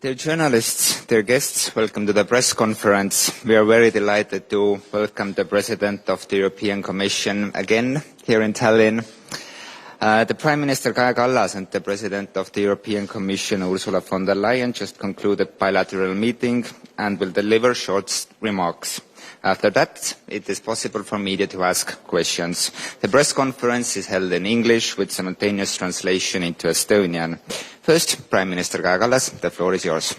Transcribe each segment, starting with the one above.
Dear journalists, dear guests, welcome to the press conference. We are very delighted to welcome the President of the European Commission again here in Tallinn. The Prime Minister Kaja Kallas and the President of the European Commission Ursula von der Leyen just concluded bilateral meeting and will deliver short remarks. After that, it is possible for media to ask questions. The press conference is held in English with simultaneous translation into Estonian. First, Prime Minister Kaja Kallas, the floor is yours.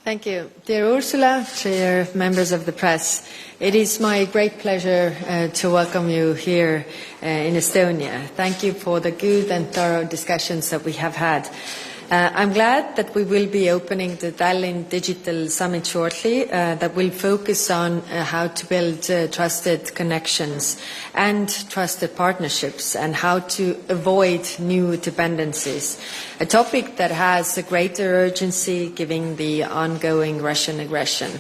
Thank you. Dear Ursula, dear members of the press, it is my great pleasure to welcome you here in Estonia. Thank you for the good and thorough discussions that we have had. I'm glad that we will be opening the Tallinn Digital Summit shortly that will focus on how to build trusted connections and trusted partnerships and how to avoid new dependencies, a topic that has a greater urgency given the ongoing Russian aggression.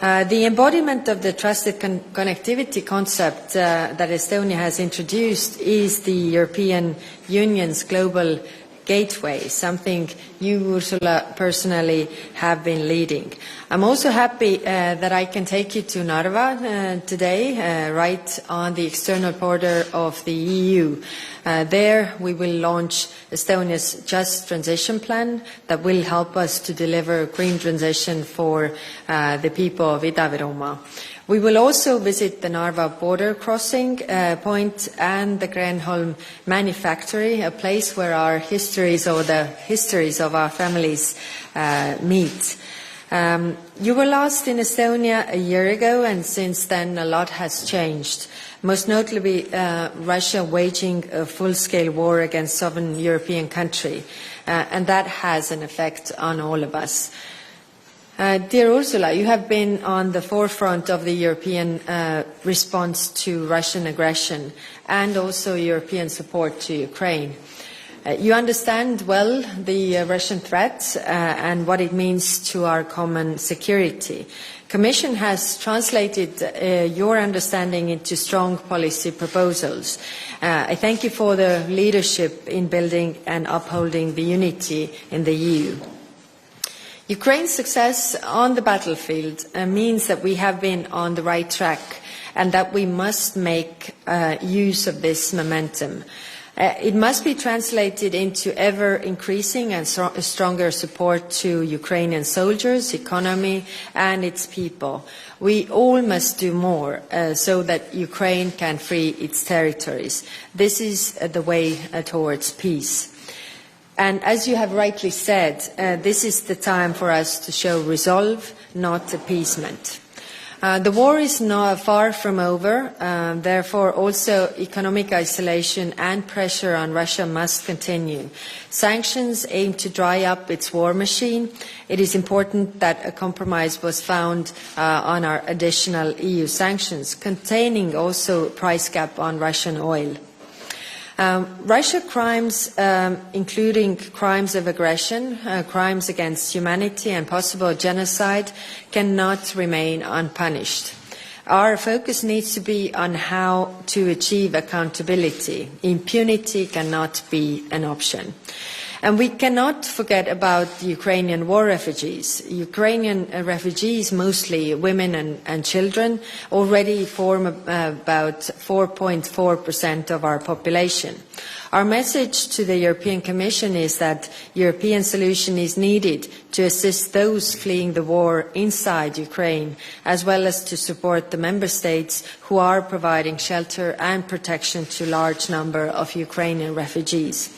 The embodiment of the trusted connectivity concept that Estonia has introduced is the European Union's global gateway, something you, Ursula, personally have been leading. I'm also happy that I can take you to Narva today, right on the external border of the EU. There we will launch Estonia's Just Transition Plan that will help us to deliver green transition for the people of Ida-Virumaa. We will also visit the Narva border crossing point and the Grenholm Manufactory, a place where our histories or the histories of our families meet. You were last in Estonia a year ago, and since then a lot has changed. Most notably, Russia waging a full-scale war against sovereign European country, and that has an effect on all of us. Dear Ursula, you have been on the forefront of the European response to Russian aggression and also European support to Ukraine. You understand well the Russian threat and what it means to our common security. Commission has translated your understanding into strong policy proposals. I thank you for the leadership in building and upholding the unity in the EU. Ukraine's success on the battlefield means that we have been on the right track and that we must make use of this momentum. It must be translated into ever-increasing and stronger support to Ukrainian soldiers, economy, and its people. We all must do more so that Ukraine can free its territories. This is the way towards peace. And as you have rightly said, this is the time for us to show resolve, not appeasement. The war is not far from over, therefore also economic isolation and pressure on Russia must continue. Sanctions aim to dry up its war machine. It is important that a compromise was found on our additional EU sanctions, containing also price cap on Russian oil. Russia crimes, including crimes of aggression, crimes against humanity and possible genocide, cannot remain unpunished. Our focus needs to be on how to achieve accountability. Impunity cannot be an option. And we cannot forget about the Ukrainian war refugees. Ukrainian refugees, mostly women and children, already form about 4.4% of our population. Our message to the European Commission is that European solution is needed to assist those fleeing the war inside Ukraine, as well as to support the member states who are providing shelter and protection to a large number of Ukrainian refugees.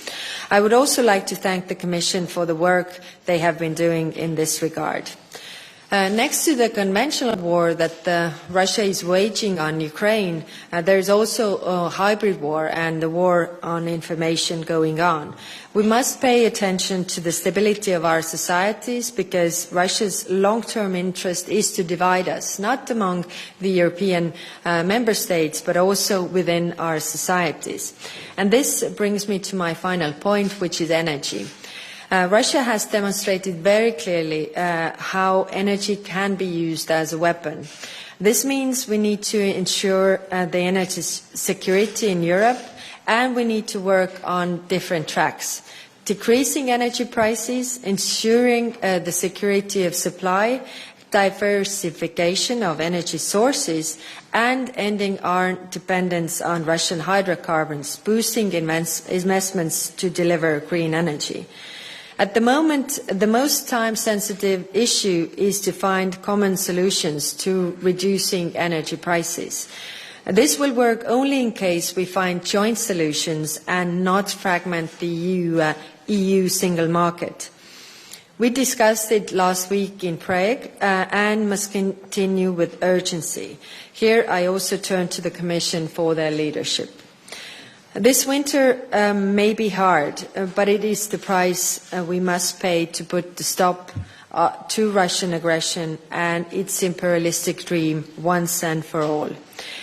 I would also like to thank the Commission for the work they have been doing in this regard. Next to the conventional war that Russia is waging on Ukraine, there is also a hybrid war and the war on information going on. We must pay attention to the stability of our societies because Russia's long-term interest is to divide us, not among the European member states, but also within our societies. And this brings me to my final point, which is energy. Russia has demonstrated very clearly how energy can be used as a weapon. This means we need to ensure the energy security in Europe, and we need to work on different tracks. decreasing energy prices, ensuring the security of supply, diversification of energy sources, and ending our dependence on Russian hydrocarbons, boosting investments to deliver green energy. At the moment, the most time-sensitive issue is to find common solutions to reducing energy prices. This will work only in case we find joint solutions and not fragment the EU single market. We discussed it last week in Prague and must continue with urgency. Here I also turn to the Commission for their leadership. This winter may be hard, but it is the price we must pay to put the stop to Russian aggression and its imperialistic dream once and for all.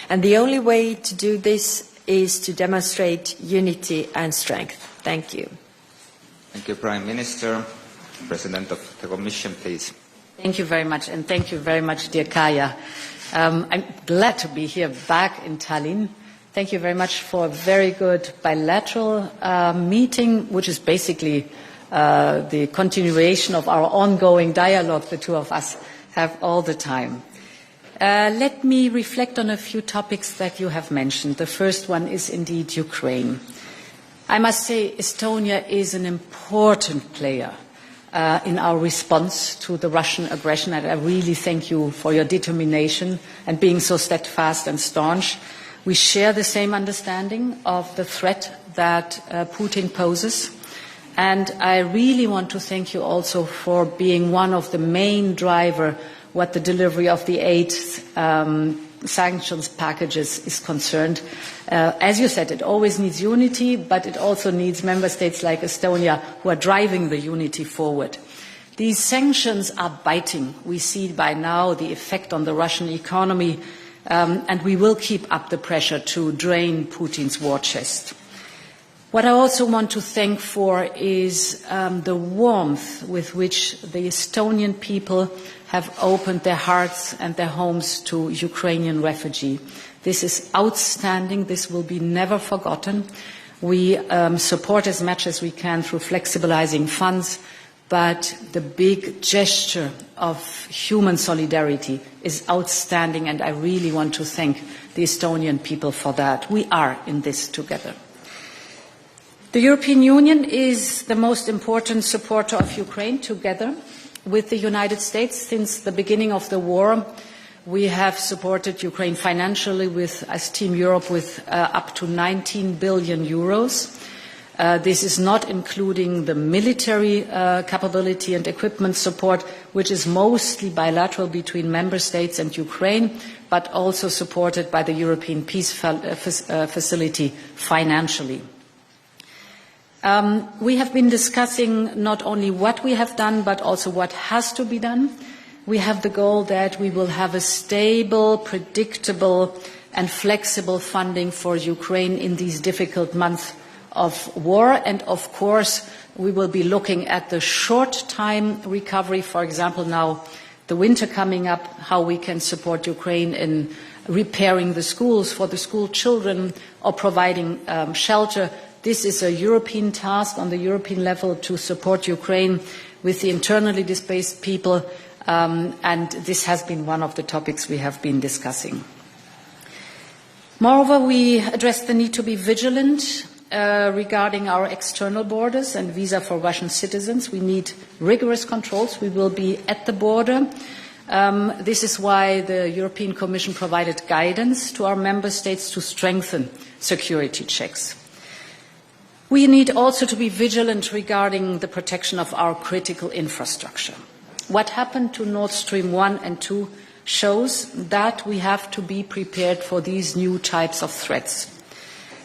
And the only way to do this is to demonstrate unity and strength. Thank you. Thank you, Prime Minister. President of the Commission, please. Thank you very much, and thank you very much, dear Kaya. I'm glad to be here back in Tallinn. Thank you very much for a very good bilateral meeting, which is basically the continuation of our ongoing dialogue the two of us have all the time. Let me reflect on a few topics that you have mentioned. The first one is indeed Ukraine. I must say Estonia is an important player in our response to the Russian aggression, and I really thank you for your determination and being so steadfast and staunch. We share the same understanding of the threat that Putin poses, and I really want to thank you also for being one of the main drivers what the delivery of the 8 sanctions packages is concerned. As you said, it always needs unity, but it also needs member states like Estonia who are driving the unity forward. These sanctions are biting. We see by now the effect on the Russian economy, and we will keep up the pressure to drain Putin's war chest. What I also want to thank for is the warmth with which the Estonian people have opened their hearts and their homes to Ukrainian refugees. This is outstanding. This will be never forgotten. We support as much as we can through flexibilizing funds, but the big gesture of human solidarity is outstanding, and I really want to thank the Estonian people for that. We are in this together. The European Union is the most important supporter of Ukraine, together with the United States. Since the beginning of the war, we have supported Ukraine financially as Team Europe with up to 19 billion euros. This is not including the military capability and equipment support, which is mostly bilateral between member states and Ukraine, but also supported by the European Peace Facility financially. We have been discussing not only what we have done, but also what has to be done. We have the goal that we will have a stable, predictable, and flexible funding for Ukraine in these difficult months of war. And of course, we will be looking at the short-time recovery, for example, now the winter coming up, how we can support Ukraine in repairing the schools for the school children or providing shelter. This is a European task on the European level to support Ukraine with the internally displaced people, and this has been one of the topics we have been discussing. Moreover, we addressed the need to be vigilant regarding our external borders and visa for Russian citizens. We need rigorous controls. We will be at the border. This is why the European Commission provided guidance to our member states to strengthen security checks. We need also to be vigilant regarding the protection of our critical infrastructure. What happened to Nord Stream 1 and 2 shows that we have to be prepared for these new types of threats.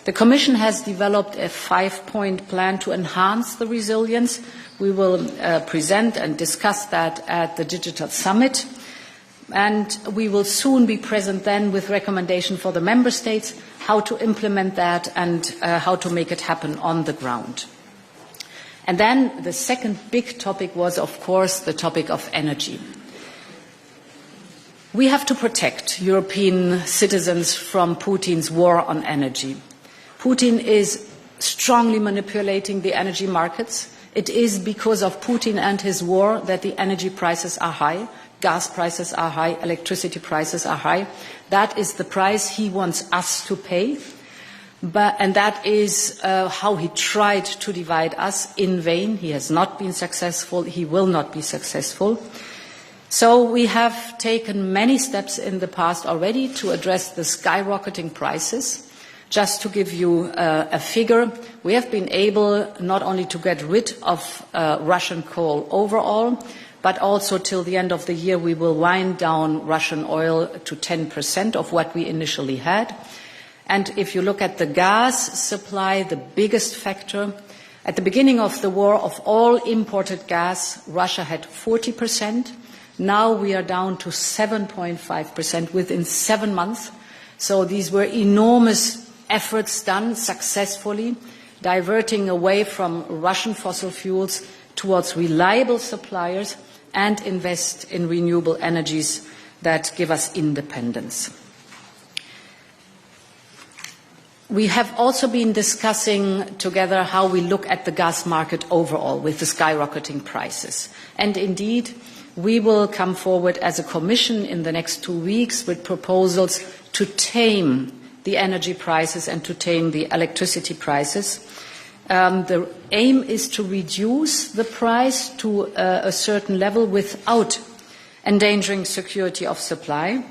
The Commission has developed a 5-point plan to enhance the resilience. We will present and discuss that at the Digital Summit. And we will soon be present then with recommendations for the Member States, how to implement that and how to make it happen on the ground. And then the second big topic was, of course, the topic of energy. We have to protect European citizens from Putin's war on energy. Putin is strongly manipulating the energy markets. It is because of Putin and his war that the energy prices are high, gas prices are high, electricity prices are high. That is the price he wants us to pay. And that is how he tried to divide us in vain. He has not been successful. He will not be successful. So we have taken many steps in the past already to address the skyrocketing prices. Just to give you a figure, we have been able not only to get rid of Russian coal overall, but also till the end of the year we will wind down Russian oil to 10% of what we initially had. And if you look at the gas supply, the biggest factor, at the beginning of the war, of all imported gas, Russia had 40%. Now we are down to 7.5% within 7 months. So these were enormous efforts done successfully, diverting away from Russian fossil fuels towards reliable suppliers and invest in renewable energies that give us independence. We have also been discussing together how we look at the gas market overall with the skyrocketing prices. And indeed, we will come forward as a Commission in the next 2 weeks with proposals to tame the energy prices and to tame the electricity prices. The aim is to reduce the price to a certain level without endangering security of supply.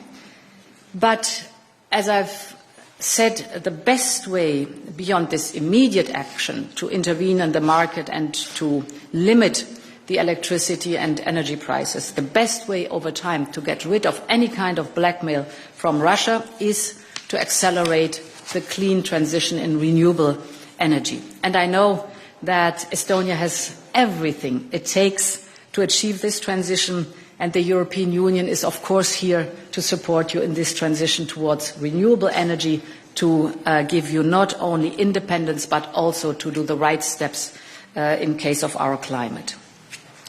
But as I've said, the best way beyond this immediate action to intervene in the market and to limit the electricity and energy prices, the best way over time to get rid of any kind of blackmail from Russia is to accelerate the clean transition in renewable energy. And I know that Estonia has everything it takes to achieve this transition, and the European Union is, of course, here to support you in this transition towards renewable energy, to give you not only independence, but also to do the right steps in case of our climate.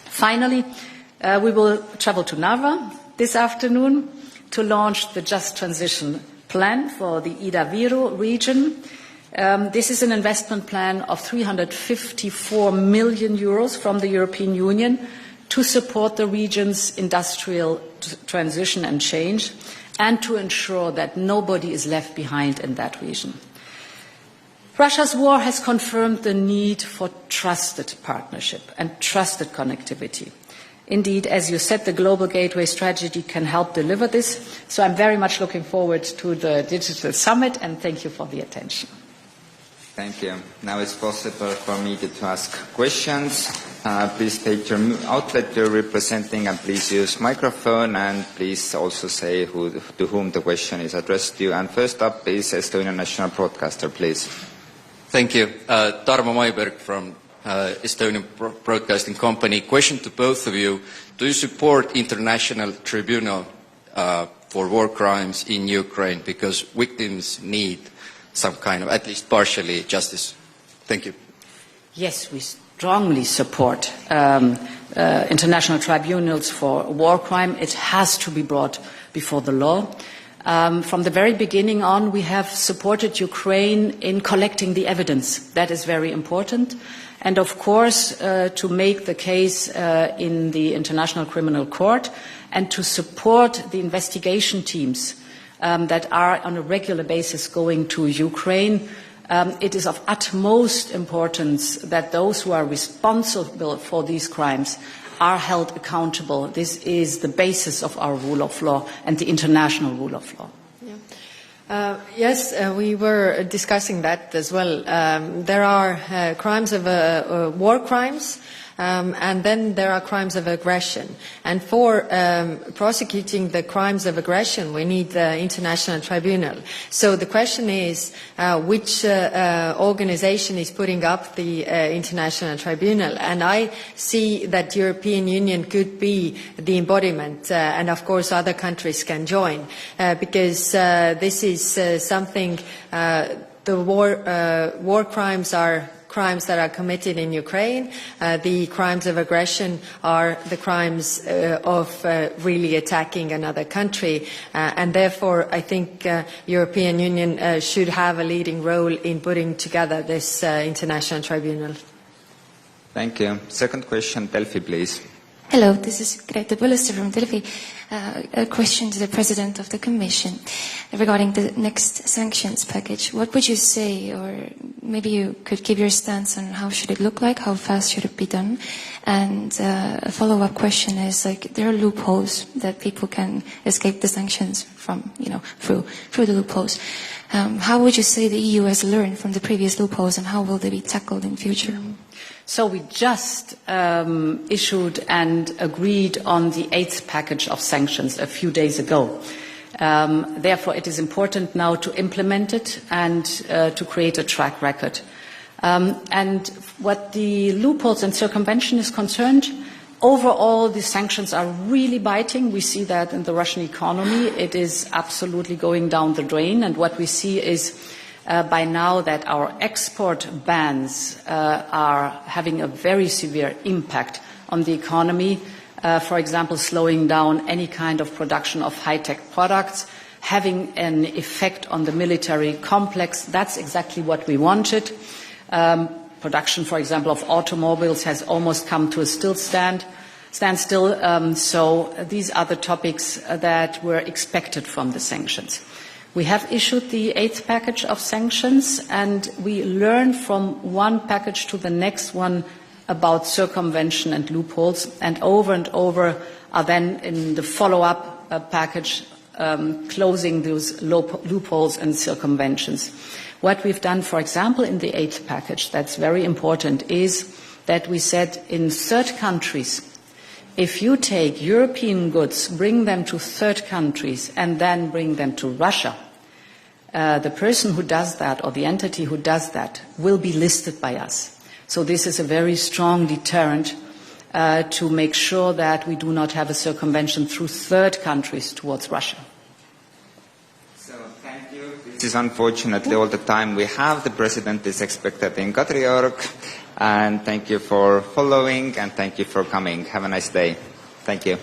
Finally, we will travel to Narva this afternoon to launch the Just Transition Plan for the Ida-Viru region. This is an investment plan of 354 million euros from the European Union to support the region's industrial transition and change, and to ensure that nobody is left behind in that region. Russia's war has confirmed the need for trusted partnership and trusted connectivity. Indeed, as you said, the Global Gateway Strategy can help deliver this. So I'm very much looking forward to the Digital Summit, and thank you for the attention. Thank you. Now it's possible for me to ask questions. Please state your outlet you're representing, and please use microphone, and please also say to whom the question is addressed to. And first up is Estonian National Broadcaster, please. Thank you. Tarmo Maiberg from Estonian Broadcasting Company. Question to both of you. Do you support International Tribunal for war crimes in Ukraine? Because victims need some kind of, at least partially, justice. Thank you. Yes, we strongly support international tribunals for war crime. It has to be brought before the law. From the very beginning on, we have supported Ukraine in collecting the evidence. That is very important. And of course, to make the case in the International Criminal Court and to support the investigation teams that are on a regular basis going to Ukraine. It is of utmost importance that those who are responsible for these crimes are held accountable. This is the basis of our rule of law and the international rule of law. Yes, we were discussing that as well. There are crimes of war crimes, and then there are crimes of aggression. And for prosecuting the crimes of aggression, we need the International Tribunal. So the question is, which organization is putting up the International Tribunal? And I see that European Union could be the embodiment, and of course other countries can join, because this is something, the war crimes are crimes that are committed in Ukraine. The crimes of aggression are the crimes of really attacking another country. And therefore, I think European Union should have a leading role in putting together this international tribunal. Thank you. Second question, Delphi, please. Hello, this is Grete Bullester from Delphi. A question to the President of the Commission regarding the next sanctions package. What would you say, or maybe you could give your stance on how should it look like, how fast should it be done? And a follow-up question is, like, there are loopholes that people can escape the sanctions from, through the loopholes. How would you say the EU has learned from the previous loopholes, and how will they be tackled in future? So we just issued and agreed on the 8th package of sanctions a few days ago. Therefore, it is important now to implement it and to create a track record. And what the loopholes and circumvention is concerned, overall the sanctions are really biting. We see that in the Russian economy. It is absolutely going down the drain. And what we see is by now that our export bans are having a very severe impact on the economy. For example, slowing down any kind of production of high-tech products, having an effect on the military complex. That's exactly what we wanted. Production, for example, of automobiles has almost come to a standstill. So these are the topics that were expected from the sanctions. We have issued the 8th package of sanctions, and we learn from one package to the next one about circumvention and loopholes, and over are then in the follow-up package closing those loopholes and circumventions. What we've done, for example, in the 8th package, that's very important, is that we said in third countries, if you take European goods, bring them to third countries, and then bring them to Russia, the person who does that, or the entity who does that, will be listed by us. So this is a very strong deterrent to make sure that we do not have a circumvention through third countries towards Russia. So thank you. This is unfortunately all the time we have. The President is expected in Kadriorg. And thank you for following, and thank you for coming. Have a nice day. Thank you.